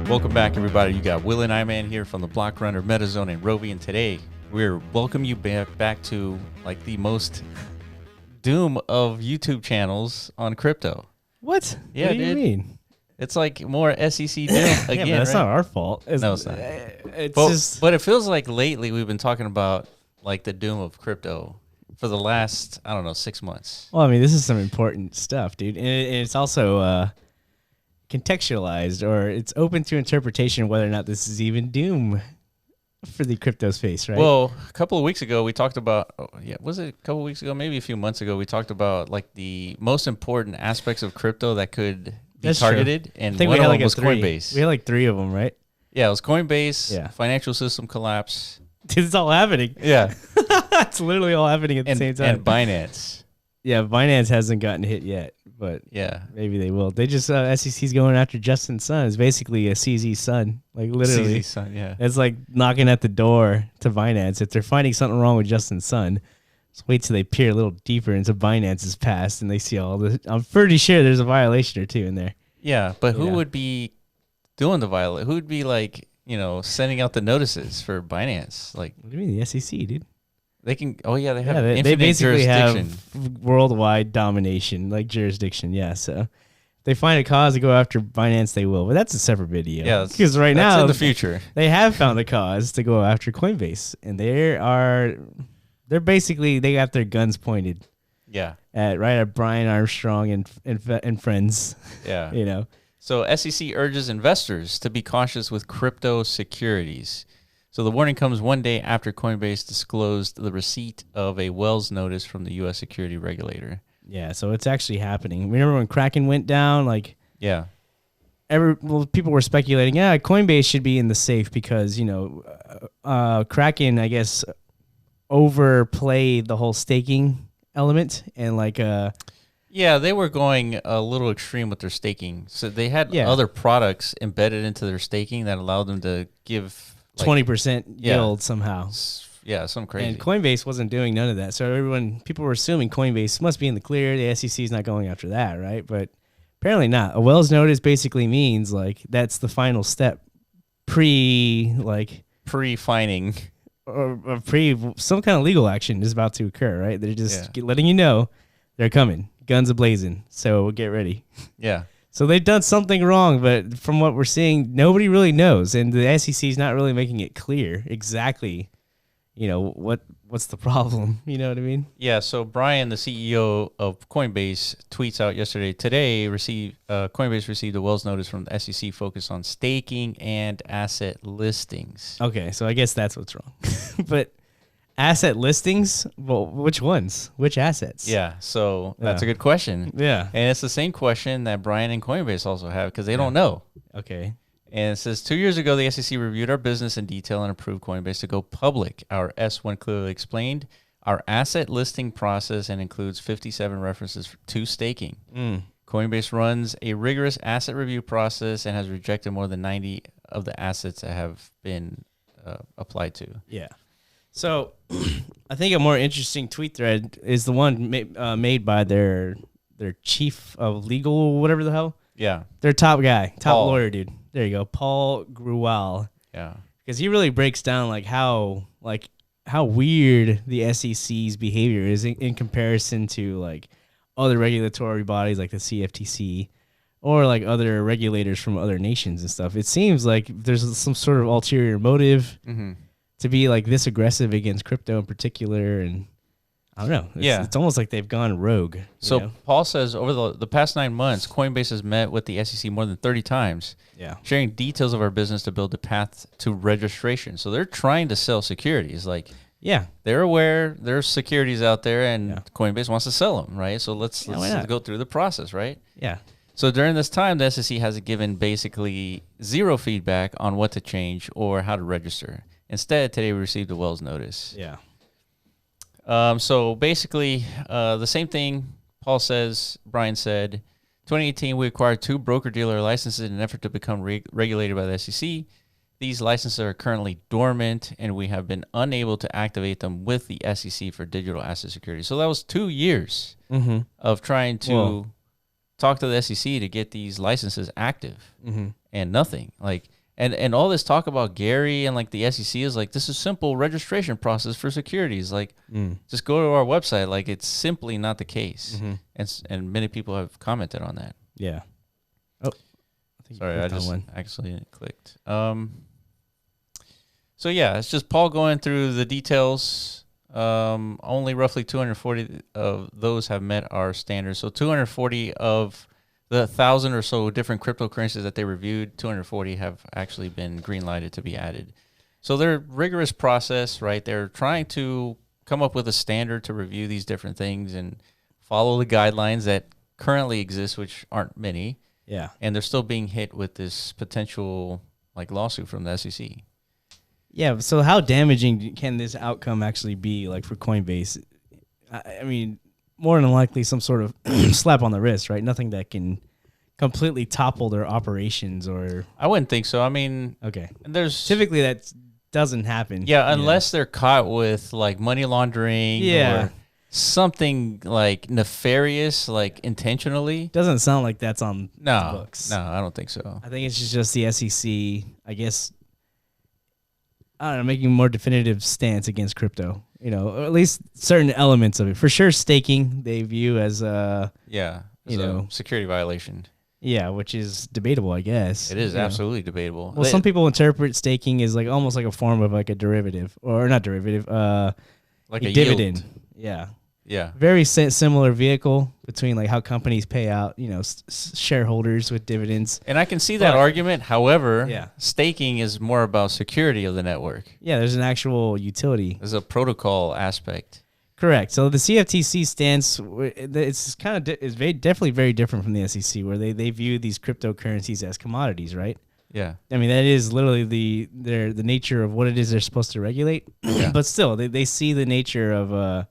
Welcome back, everybody. You got Will and I-Man here from the Block Runner, MetaZone, and Rovi, and today we're welcoming you back to like the most doom of YouTube channels on crypto. What? Yeah, what do you mean? It's like more SEC doom again. Yeah, but that's right? not our fault. No, it's not. It's But, just. but it feels like lately we've been talking about like the doom of crypto for the last, I don't know, 6 months. Well, I mean, this is some important stuff, dude, and it's also contextualized, or it's open to interpretation whether or not this is even doom for the crypto space, right? Well, a couple of weeks ago we talked about, was it a couple of weeks ago? Maybe a few months ago we talked about like the most important aspects of crypto that could be That's true. And I think one we had of like them was three. Coinbase. We had like three of them, right? Yeah, it was Coinbase, Yeah. financial system collapse. Dude, it's all happening. Yeah. It's literally all happening at the same time. And Binance. Yeah, Binance hasn't gotten hit yet, but Yeah. maybe they will. They just SEC's going after Justin Sun. It's basically a CZ Sun, like literally. CZ Sun, yeah. It's like knocking at the door to Binance. If they're finding something wrong with Justin Sun, just wait till they peer a little deeper into Binance's past and they see all this. I'm pretty sure there's a violation or two in there. Yeah, but who Yeah. would be doing the violation? Who would be like, sending out the notices for Binance? Like, What do you mean, the SEC, dude? they can, they have They infinite basically jurisdiction. have worldwide domination, like jurisdiction. Yeah, so if they find a cause to go after Binance, they will. But that's a separate video. Yeah, because right that's now in the future. they have found a cause to go after Coinbase, and they're basically, they got their guns pointed Yeah. at Brian Armstrong and friends. Yeah. So SEC urges investors to be cautious with crypto securities. So the warning comes one day after Coinbase disclosed the receipt of a Wells notice from the U.S. security regulator. Yeah, so it's actually happening. Remember when Kraken went down? Like, Yeah. people were speculating, Coinbase should be in the safe because Kraken, I guess, overplayed the whole staking element and Yeah, they were going a little extreme with their staking. So they had other products embedded into their staking that allowed them to give 20% yield somehow. Yeah, something crazy. And Coinbase wasn't doing none of that. So people were assuming Coinbase must be in the clear. The SEC is not going after that, right? But apparently not. A Wells notice basically means like that's the final step pre-fining. Or some kind of legal action is about to occur, right? They're just letting you know they're coming. Guns a-blazing. So get ready. Yeah. So they've done something wrong, but from what we're seeing, nobody really knows, and the SEC is not really making it clear exactly, what's the problem. You know what I mean? Yeah. So Brian, the CEO of Coinbase, tweets out yesterday. Today, Coinbase received a Wells notice from the SEC focused on staking and asset listings. Okay, so I guess that's what's wrong. But asset listings? Well, which ones? Which assets? Yeah. So that's a good question. Yeah. And it's the same question that Brian and Coinbase also have because they don't know. Okay. And it says 2 years ago, the SEC reviewed our business in detail and approved Coinbase to go public. Our S1 clearly explained our asset listing process and includes 57 references to staking. Coinbase runs a rigorous asset review process and has rejected more than 90 of the assets that have been applied to. Yeah. So I think a more interesting tweet thread is the one made by their chief of legal, whatever the hell. Yeah. Their top guy, Paul. lawyer dude. There you go, Paul Gruwal. Yeah. Because he really breaks down how weird the SEC's behavior is in comparison to other regulatory bodies like the CFTC or other regulators from other nations and stuff. It seems like there's some sort of ulterior motive to be this aggressive against crypto in particular, and I don't know. It's almost like they've gone rogue. So Paul says over the past 9 months, Coinbase has met with the SEC more than 30 times, sharing details of our business to build a path to registration. So they're trying to sell securities. They're aware there's securities out there, and Coinbase wants to sell them, right? So let's go through the process, right? Yeah. So during this time, the SEC has given basically zero feedback on what to change or how to register. Instead, today we received a Wells notice. Yeah. So basically, the same thing Paul says, Brian said, 2018, we acquired 2 broker-dealer licenses in an effort to become regulated by the SEC. These licenses are currently dormant, and we have been unable to activate them with the SEC for digital asset security. So that was 2 years of trying to talk to the SEC to get these licenses active. and nothing. Like, and all this talk about Gary and like the SEC is like, this is simple registration process for securities. Like, just go to our website. Like, it's simply not the case. And many people have commented on that. Yeah. Oh, sorry, I just actually clicked. So yeah, it's just Paul going through the details. Only roughly 240 of those have met our standards. So 240 of the 1,000 or so different cryptocurrencies that they reviewed, 240 have actually been green lighted to be added. So they're rigorous process, right? They're trying to come up with a standard to review these different things and follow the guidelines that currently exist, which aren't many. Yeah. And they're still being hit with this potential like lawsuit from the SEC. Yeah. So how damaging can this outcome actually be, like for Coinbase? I mean, more than likely some sort of slap on the wrist, right? Nothing that can completely topple their operations or... I wouldn't think so. I mean... Okay. There's... Typically that doesn't happen. Yeah, unless they're caught with like money laundering or something like nefarious, like intentionally. Doesn't sound like that's on the books. No, I don't think so. I think it's just the SEC, I guess, I don't know, making a more definitive stance against crypto. You know, or at least certain elements of it. For sure, staking they view as a security violation. Yeah, which is debatable, I guess. It is absolutely debatable. Well, some people interpret staking as like almost like a form of like a derivative, or not derivative, like a dividend. Yield. Yeah. Yeah. Very similar vehicle between like how companies pay out, you know, shareholders with dividends. And I can see that argument. However, staking is more about security of the network. Yeah, there's an actual utility. There's a protocol aspect. Correct. So the CFTC stance, it's kind of definitely very different from the SEC, where they view these cryptocurrencies as commodities, right? Yeah. I mean, that is literally the nature of what it is they're supposed to regulate. Yeah. But still, they see the nature of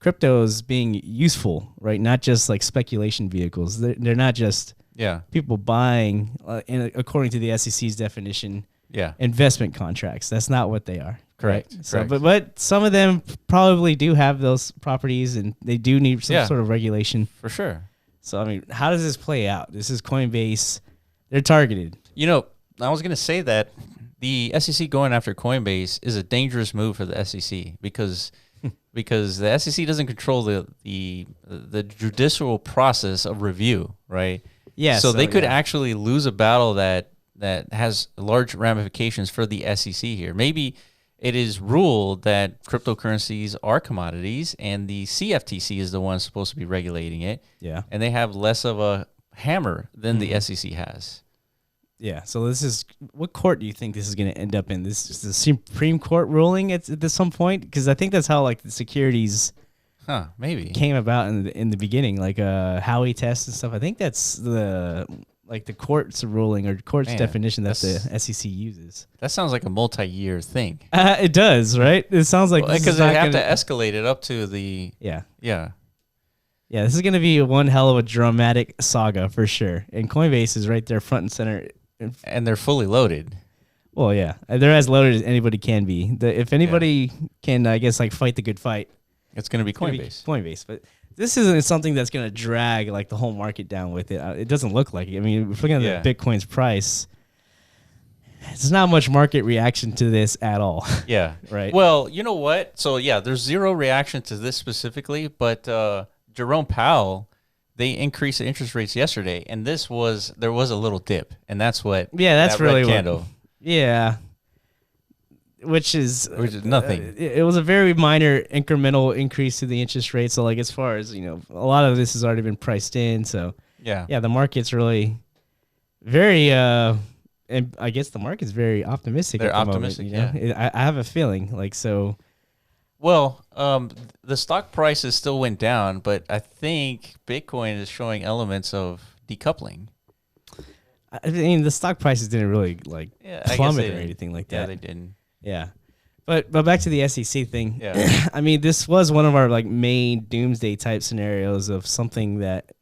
cryptos being useful, right? Not just like speculation vehicles. They're not just people buying, according to the SEC's definition, investment contracts. That's not what they are. Correct. Right? So, but some of them probably do have those properties, and they do need some sort of regulation. For sure. So, I mean, how does this play out? This is Coinbase. They're targeted. You know, I was going to say that the SEC going after Coinbase is a dangerous move for the SEC because the SEC doesn't control the judicial process of review, right? Yeah. So they could actually lose a battle that has large ramifications for the SEC here. Maybe it is ruled that cryptocurrencies are commodities and the CFTC is the one supposed to be regulating it. Yeah. And they have less of a hammer than the SEC has. Yeah. So this is, what court do you think this is going to end up in? This is the Supreme Court ruling at some point? Because I think that's how like the securities maybe came about in the beginning, like Howey test and stuff. I think that's the court's ruling or court's definition that the SEC uses. That sounds like a multi-year thing. It does, right? It sounds like because they have to escalate it up to the yeah. This is going to be one hell of a dramatic saga for sure. And Coinbase is right there front and center. And they're fully loaded. Well, yeah. They're as loaded as anybody can be. If anybody can, I guess, like fight the good fight, it's going to be Coinbase. Coinbase. But this isn't something that's going to drag like the whole market down with it. It doesn't look like it. I mean, if we're looking at Bitcoin's price, there's not much market reaction to this at all. Yeah. Right. Well, you know what? So, there's zero reaction to this specifically, but Jerome Powell, they increased the interest rates yesterday, and there was a little dip, and that's what that's that really red candle. Which is nothing. It was a very minor incremental increase to the interest rate. So like as far as, you know, a lot of this has already been priced in. So the market's really very and I guess the market's very optimistic. They're at the optimistic, moment, you know? I have a feeling like so. Well, the stock prices still went down, but I think Bitcoin is showing elements of decoupling. I mean, the stock prices didn't really like plummet or anything like that. Yeah, they didn't. Yeah. But back to the SEC thing. Yeah. I mean, this was one of our like main doomsday type scenarios of something that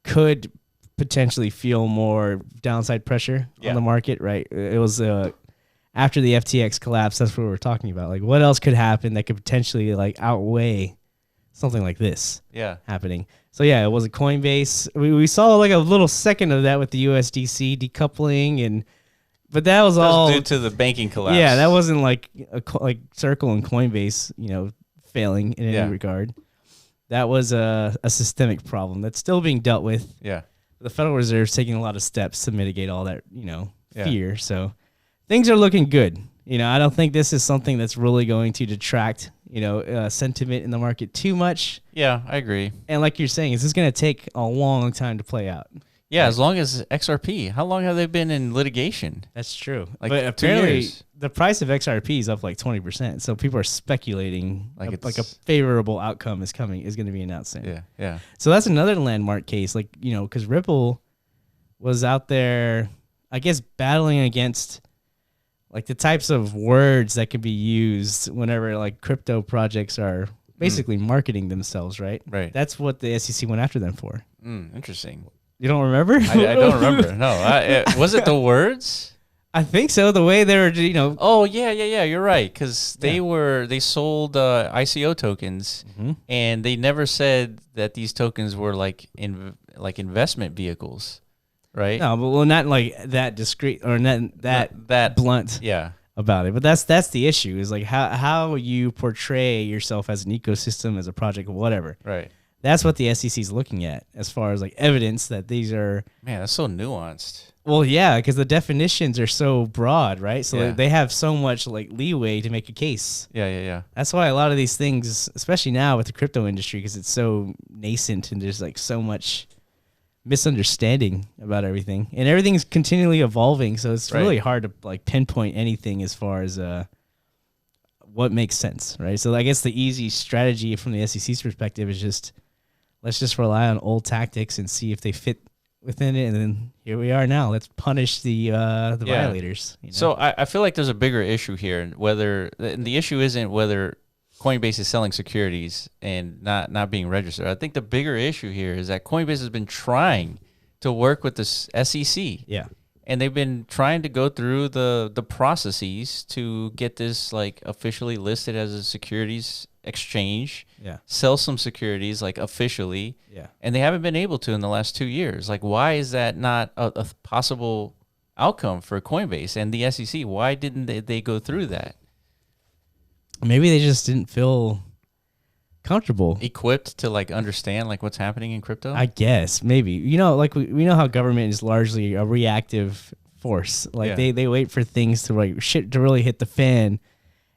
could potentially feel more downside pressure on the market, right? It was after the FTX collapse, that's what we were talking about. Like, what else could happen that could potentially like outweigh something like this Yeah. happening. So yeah, it was a Coinbase. We saw like a little second of that with the USDC decoupling, but that was all due to the banking collapse. Yeah, that wasn't like like Circle and Coinbase, failing in any regard. That was a systemic problem that's still being dealt with. Yeah. The Federal Reserve is taking a lot of steps to mitigate all that, fear. So things are looking good. I don't think this is something that's really going to detract, sentiment in the market too much. Yeah, I agree. And like you're saying, this is going to take a long time to play out. Yeah, as long as XRP. How long have they been in litigation? That's true. Like but 2 apparently years. The price of XRP is up like 20%. So people are speculating like a favorable outcome is going to be announced soon. Yeah, yeah. So that's another landmark case, because Ripple was out there, I guess, battling against like the types of words that can be used whenever like crypto projects are basically marketing themselves, right? Right. That's what the SEC went after them for. Interesting. You don't remember? I don't remember. No. Was it the words? I think so. The way they were, Oh yeah. You're right, because they sold ICO tokens, and they never said that these tokens were like investment vehicles, right? No, but well, not like that discreet or not that blunt. Yeah. About it, but that's the issue. Is like how you portray yourself as an ecosystem, as a project, whatever. Right. That's what the SEC is looking at as far as like evidence that these are. Man, that's so nuanced. Well, yeah, because the definitions are so broad, right? So they have so much like leeway to make a case. Yeah. That's why a lot of these things, especially now with the crypto industry, because it's so nascent and there's like so much misunderstanding about everything, and everything's continually evolving. So it's really hard to like pinpoint anything as far as what makes sense, right? So I guess the easy strategy from the SEC's perspective is let's just rely on old tactics and see if they fit within it, and then here we are now. Let's punish the violators. So I feel like there's a bigger issue here, and the issue isn't whether Coinbase is selling securities and not being registered. I think the bigger issue here is that Coinbase has been trying to work with the SEC. Yeah. And they've been trying to go through the processes to get this like officially listed as a securities exchange. Yeah. Sell some securities like officially. Yeah. And they haven't been able to in the last 2 years. Like, why is that not a possible outcome for Coinbase and the SEC? Why didn't they go through that? Maybe they just didn't feel comfortable, equipped to like understand like what's happening in crypto. I guess maybe like we know how government is largely a reactive force. Like they wait for things to like shit to really hit the fan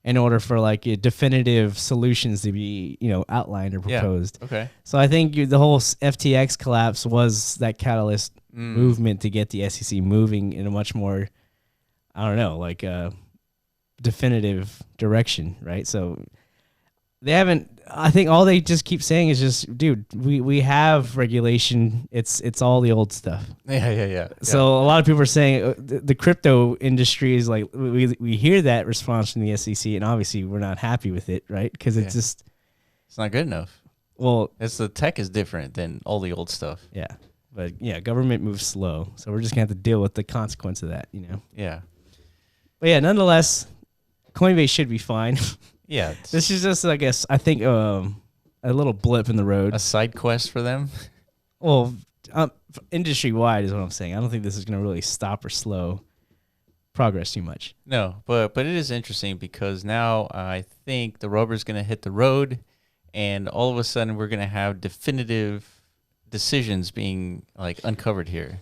in order for like definitive solutions to be outlined or proposed. Yeah. Okay. So I think the whole FTX collapse was that catalyst movement to get the SEC moving in a much more, I don't know, like definitive direction, right? So they haven't. I think all they just keep saying is just, dude, we have regulation. It's all the old stuff. Yeah. So a lot of people are saying the crypto industry is like, we hear that response from the SEC, and obviously we're not happy with it, right? Because it's not good enough. Well, the tech is different than all the old stuff. Yeah, but government moves slow, so we're just gonna have to deal with the consequence of that, Yeah. But yeah, nonetheless, Coinbase should be fine. Yeah. This is just, I guess, I think a little blip in the road. A side quest for them? Well, industry-wide is what I'm saying. I don't think this is going to really stop or slow progress too much. No, but it is interesting because now I think the rubber's going to hit the road, and all of a sudden we're going to have definitive decisions being like uncovered here.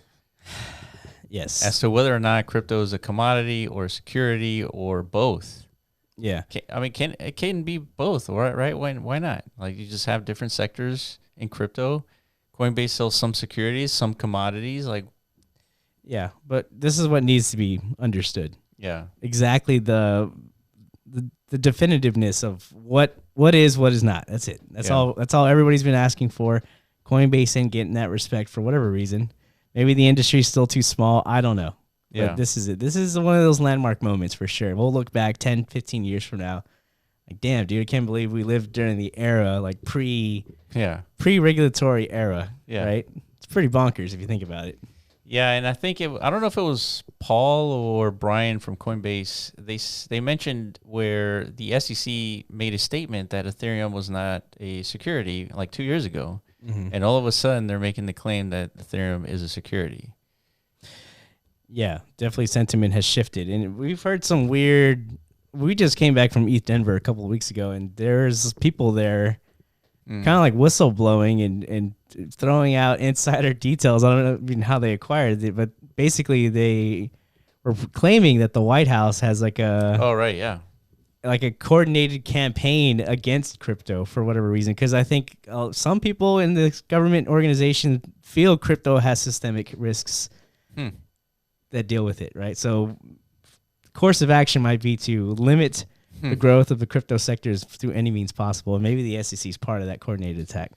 Yes. As to whether or not crypto is a commodity or a security or both. Yeah. It can be both, right? Why not? Like, you just have different sectors in crypto. Coinbase sells some securities, some commodities. Like, yeah, but this is what needs to be understood. Yeah. Exactly the definitiveness of what is not. That's it. That's all everybody's been asking for. Coinbase ain't getting that respect for whatever reason. Maybe the industry's still too small. I don't know. Yeah. But this is it. This is one of those landmark moments for sure. We'll look back 10, 15 years from now. Like, damn, dude, I can't believe we lived during the era, like pre-regulatory era. Yeah. Right? It's pretty bonkers if you think about it. Yeah, and I think I don't know if it was Paul or Brian from Coinbase. They mentioned where the SEC made a statement that Ethereum was not a security like 2 years ago, and all of a sudden they're making the claim that Ethereum is a security. Yeah, definitely sentiment has shifted, and we've heard some weird. We just came back from ETH Denver a couple of weeks ago, and there's people there, kind of like whistleblowing and throwing out insider details. I don't know even how they acquired it, but basically they were claiming that the White House has like a like a coordinated campaign against crypto for whatever reason. Because I think some people in the government organization feel crypto has systemic risks that deal with it, right? So course of action might be to limit the growth of the crypto sectors through any means possible. And maybe the SEC is part of that coordinated attack.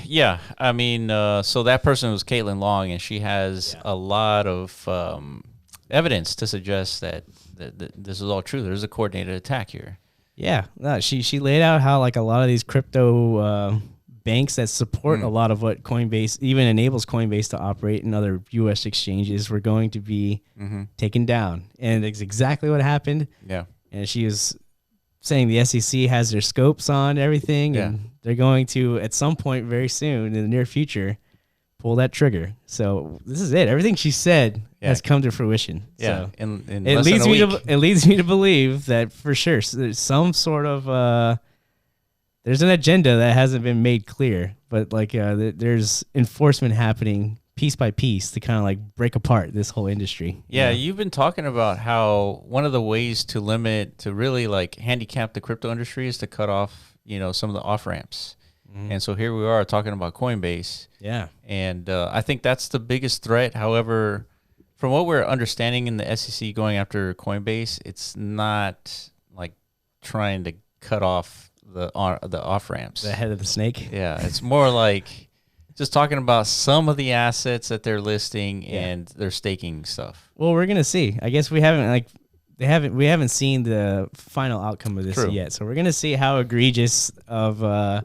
Yeah, I mean, so that person was Caitlin Long, and she has a lot of evidence to suggest that this is all true. There's a coordinated attack here. Yeah, she laid out how like a lot of these crypto banks that support a lot of what Coinbase even enables Coinbase to operate in other U.S. exchanges were going to be taken down, and it's exactly what happened. Yeah, and she was saying the SEC has their scopes on everything, and they're going to, at some point very soon in the near future, pull that trigger. So this is it. Everything she said has come to fruition. Yeah, so in it less than a week. It leads me to believe that for sure there's some sort of there's an agenda that hasn't been made clear, but like there's enforcement happening piece by piece to kind of like break apart this whole industry. Yeah, you've been talking about how one of the ways to really like handicap the crypto industry is to cut off, some of the off ramps. And so here we are talking about Coinbase. Yeah. And I think that's the biggest threat. However, from what we're understanding in the SEC going after Coinbase, it's not like trying to cut off the off ramps. The head of the snake. Yeah, it's more like just talking about some of the assets that they're listing and their staking stuff. Well, we're gonna see. I guess we haven't seen the final outcome of this yet. So we're gonna see how egregious of a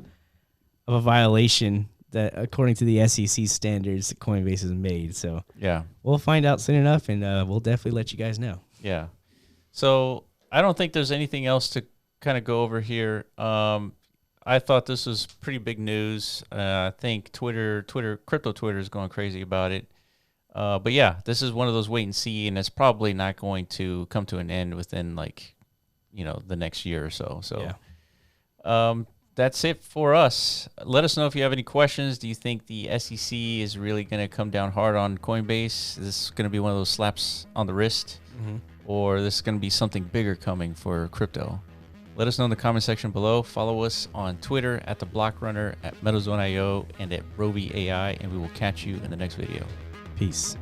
violation that, according to the SEC standards, that Coinbase has made. So yeah, we'll find out soon enough, and we'll definitely let you guys know. Yeah. So I don't think there's anything else to kind of go over here. I thought this was pretty big news. I think crypto Twitter is going crazy about it. But yeah, this is one of those wait and see, and it's probably not going to come to an end within the next year or so. So that's it for us. Let us know if you have any questions. Do you think the SEC is really going to come down hard on Coinbase? Is this going to be one of those slaps on the wrist? Or this is going to be something bigger coming for crypto? Let us know in the comment section below. Follow us on Twitter at The Block Runner, at MeadowZone.io, and at Roby AI, and we will catch you in the next video. Peace.